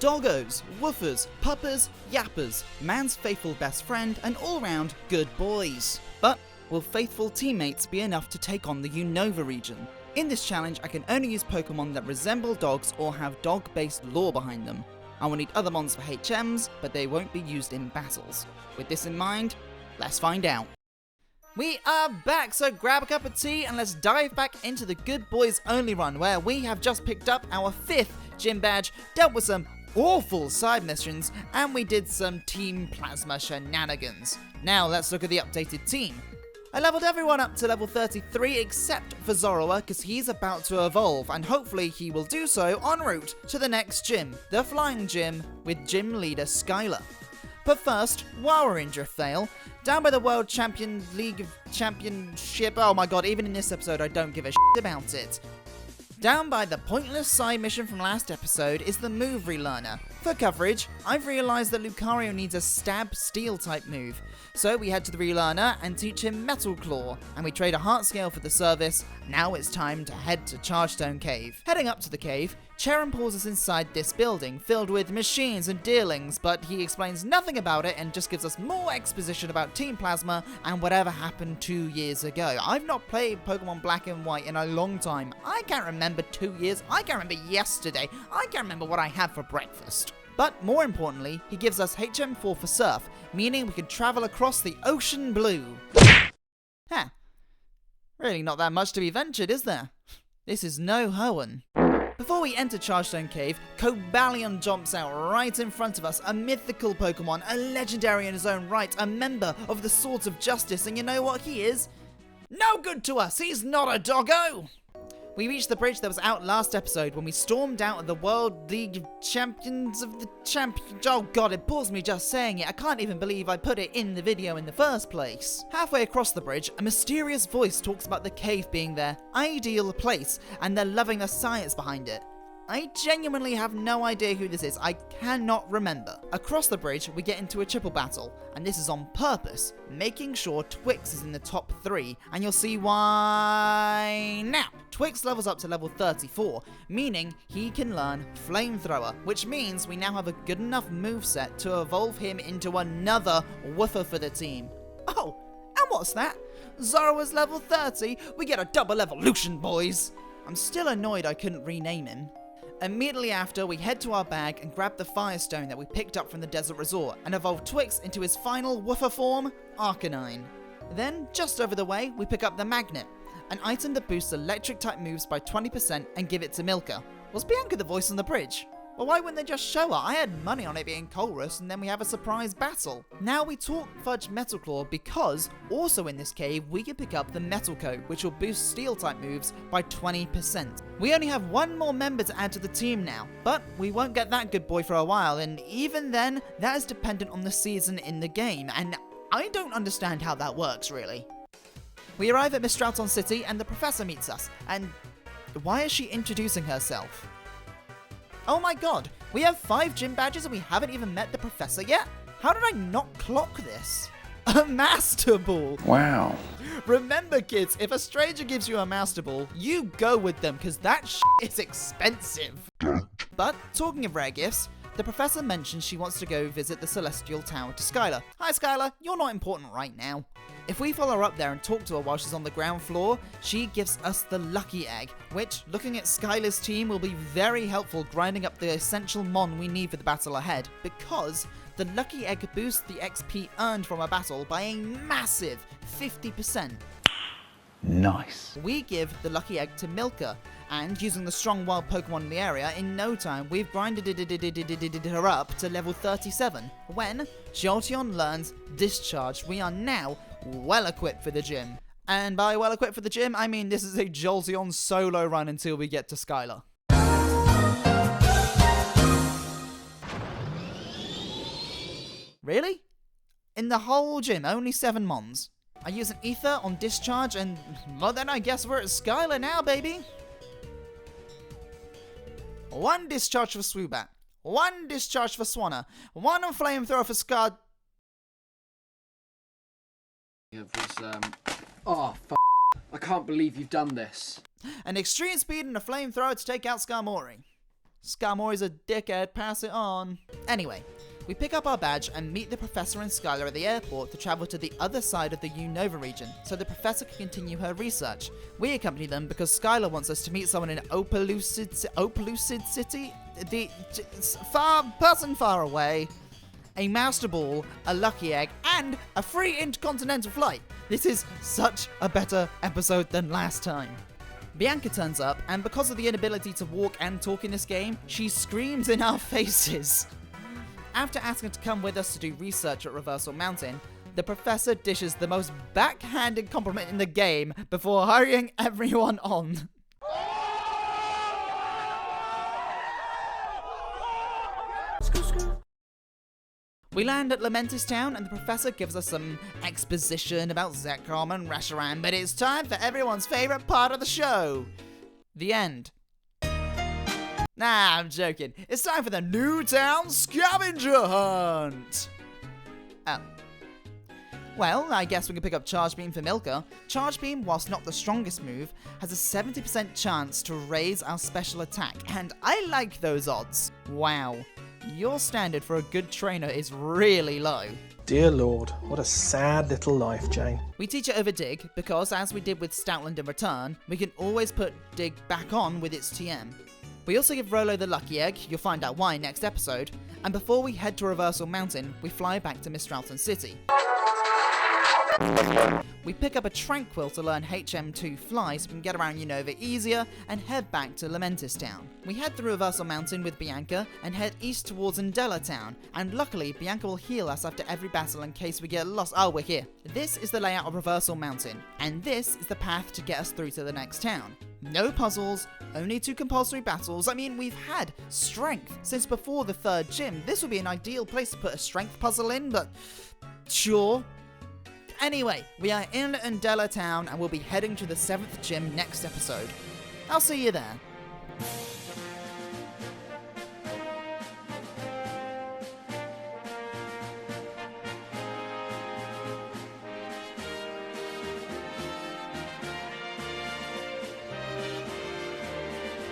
Doggos, woofers, puppers, yappers, man's faithful best friend, and all-round good boys. But will faithful teammates be enough to take on the Unova region? In this challenge, I can only use Pokemon that resemble dogs or have dog-based lore behind them. I will need other mons for HMs, but they won't be used in battles. With this in mind, let's find out. We are back, so grab a cup of tea and let's dive back into the Good Boys Only run, where we have just picked up our 5th gym badge, dealt with some awful side missions, and we did some Team Plasma shenanigans. Now let's look at the updated team. I leveled everyone up to level 33 except for Zorua, because he's about to evolve, and hopefully he will do so en route to the next gym, the Flying Gym, with gym leader Skylar. But first, while we're in Driftveil, down by the World Champion League of Championship, oh my god, even in this episode I don't give a shit about it. Down by the pointless side mission from last episode is the move relearner. For coverage, I've realised that Lucario needs a stab steel type move, so we head to the relearner and teach him Metal Claw, and we trade a heart scale for the service. Now it's time to head to Charleston Cave. Heading up to the cave, Charon pulls us inside this building filled with machines and dealings, but he explains nothing about it and just gives us more exposition about Team Plasma and whatever happened 2 years ago. I've not played Pokemon Black and White in a long time. I can't remember 2 years. I can't remember yesterday. I can't remember what I had for breakfast. But more importantly, he gives us HM4 for Surf, meaning we can travel across the ocean blue. Huh. Really not that much to be ventured, is there? This is no Hoenn. Before we enter Charleston Cave, Cobalion jumps out right in front of us, a mythical Pokemon, a legendary in his own right, a member of the Swords of Justice, and you know what he is? No good to us, he's not a doggo! We reached the bridge that was out last episode when we stormed out of the World League of Champions of the Champions. Oh god, it bores me just saying it. I can't even believe I put it in the video in the first place. Halfway across the bridge, a mysterious voice talks about the cave being their ideal place, and they're loving the science behind it. I genuinely have no idea who this is. I cannot remember. Across the bridge, we get into a triple battle, and this is on purpose, making sure Twix is in the top 3, and you'll see why now. Twix levels up to level 34, meaning he can learn Flamethrower, which means we now have a good enough moveset to evolve him into another woofer for the team. Oh, and what's that? Zorua's level 30, we get a double evolution, boys. I'm still annoyed I couldn't rename him. Immediately after, we head to our bag and grab the Firestone that we picked up from the Desert Resort and evolve Twix into his final woofer form, Arcanine. Then, just over the way, we pick up the Magnet, an item that boosts electric type moves by 20% and give it to Milka. Was Bianca the voice on the bridge? Well, why wouldn't they just show her? I had money on it being Colrus, and then we have a surprise battle. Now we talk Fudge Metal Claw because, also in this cave, we can pick up the Metal Coat, which will boost Steel-type moves by 20%. We only have one more member to add to the team now, but we won't get that good boy for a while, and even then, that is dependent on the season in the game, and I don't understand how that works, really. We arrive at Mistralton City, and the Professor meets us, and why is she introducing herself? Oh my god, we have 5 gym badges and we haven't even met the Professor yet? How did I not clock this? A Master Ball! Wow. Remember kids, if a stranger gives you a Master Ball, you go with them because that is expensive. But, talking of rare gifts, the Professor mentions she wants to go visit the Celestial Tower to Skylar. Hi Skylar, you're not important right now. If we follow her up there and talk to her while she's on the ground floor, she gives us the Lucky Egg, which, looking at Skylar's team, will be very helpful grinding up the essential mon we need for the battle ahead, because the Lucky Egg boosts the XP earned from a battle by a massive 50%. Nice. We give the Lucky Egg to Milka, and using the strong wild Pokemon in the area, in no time we've grinded her up to level 37. When Jolteon learns Discharge, we are now well equipped for the gym. And by well equipped for the gym, I mean this is a Jolteon solo run until we get to Skylar. Really? In the whole gym, only 7 mons. I use an Ether on Discharge and, well then I guess we're at Skylar now, baby. 1 Discharge for Swoobat, 1 Discharge for Swanna, 1 on Flamethrower for Scar... Oh, I can't believe you've done this. An Extreme Speed and a Flamethrower to take out Skarmory. Scamoy's a dickhead, pass it on. Anyway, we pick up our badge and meet the Professor and Skylar at the airport to travel to the other side of the Unova region, so the Professor can continue her research. We accompany them because Skylar wants us to meet someone in Opelucid City? Far away. A Master Ball, a Lucky Egg, and a free intercontinental flight. This is such a better episode than last time. Bianca turns up, and because of the inability to walk and talk in this game, she screams in our faces. After asking to come with us to do research at Reversal Mountain, the Professor dishes the most backhanded compliment in the game before hurrying everyone on. We land at Lamentis Town, and the Professor gives us some exposition about Zekrom and Reshiram, but it's time for everyone's favourite part of the show. The end. Nah, I'm joking. It's time for the Newtown Scavenger Hunt! Oh. Well, I guess we can pick up Charge Beam for Milka. Charge Beam, whilst not the strongest move, has a 70% chance to raise our special attack, and I like those odds. Wow. Your standard for a good trainer is really low. Dear Lord, what a sad little life, Jane. We teach it over Dig because, as we did with Stoutland in return, we can always put Dig back on with its TM. We also give Rolo the Lucky Egg, you'll find out why next episode, and before we head to Reversal Mountain, we fly back to Mistralton City. We pick up a Tranquil to learn HM2 fly so we can get around Unova easier and head back to Lamentis Town. We head through Reversal Mountain with Bianca and head east towards Indela Town, and luckily Bianca will heal us after every battle in case we get lost. Oh, we're here. This is the layout of Reversal Mountain, and this is the path to get us through to the next town. No puzzles, only 2 compulsory battles. I mean, we've had strength since before the 3rd gym. This would be an ideal place to put a strength puzzle in, but sure. Anyway, we are in Indela Town and we'll be heading to the 7th gym next episode. I'll see you there.